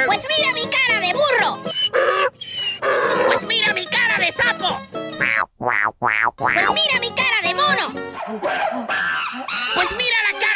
Pues mira mi cara de burro. Pues mira mi cara de sapo. Pues mira mi cara de mono. Pues mira la cara